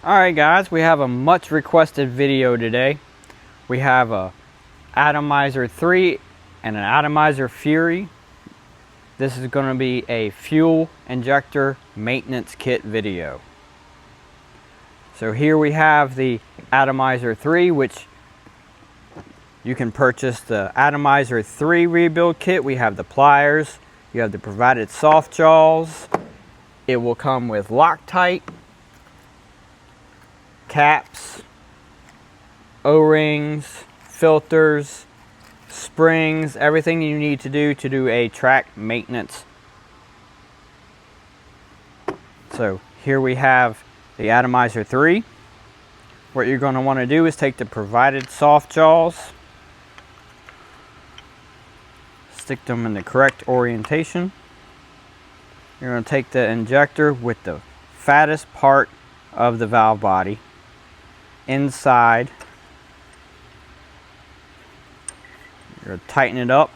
Alright guys, we have a much requested video today. We have a Atomizer 3 and an Atomizer Fury. This is going to be a fuel injector maintenance kit video. So here we have the Atomizer 3, which you can purchase the Atomizer 3 rebuild kit. We have the pliers, you have the provided soft jaws. It will come with Loctite, caps, O-rings, filters, springs, everything you need to do a track maintenance. So here we have the Atomizer 3. What you're going to want to do is take the provided soft jaws, stick them in the correct orientation. You're going to take the injector with the fattest part of the valve body inside. You're going to tighten it up.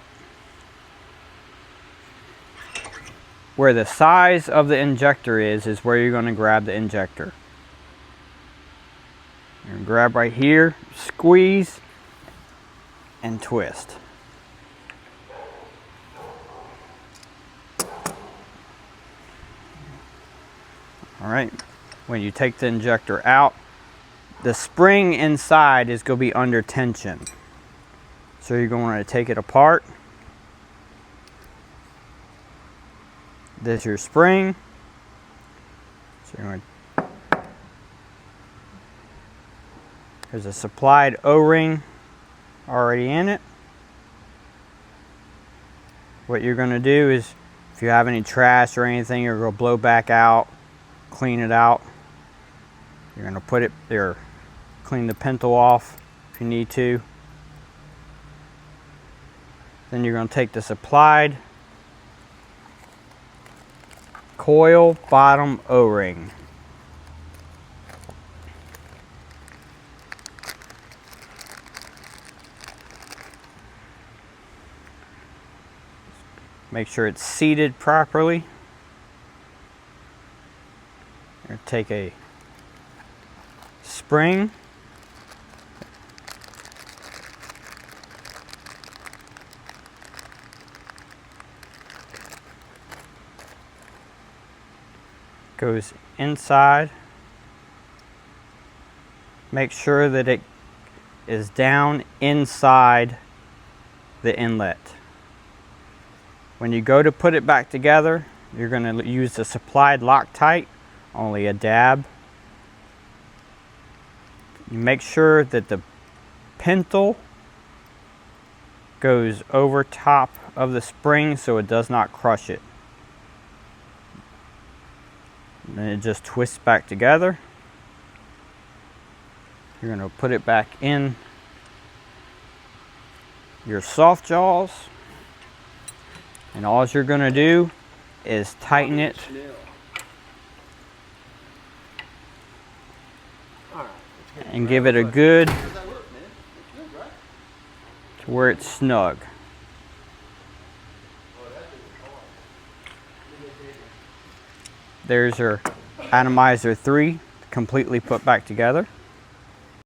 Where the size of the injector is where you're going to grab the injector. You're going to grab right here, squeeze, and twist. Alright, when you take the injector out, the spring inside is going to be under tension. So you're going to take it apart. This is your spring. So you're going to, there's a supplied O-ring already in it. What you're going to do is, if you have any trash or anything, you're going to blow back out, clean it out. You're going to put it there, clean the pintle off if you need to. Then you're going to take the supplied coil bottom O-ring. Make sure it's seated properly. You're going to take a spring, goes inside. Make sure that it is down inside the inlet. When you go to put it back together, you're going to use the supplied Loctite, only a dab. You make sure that the pintle goes over top of the spring so it does not crush it. And then it just twists back together. You're going to put it back in your soft jaws. And all you're going to do is tighten it. And give it a good to where it's snug. There's your Atomizer 3 completely put back together.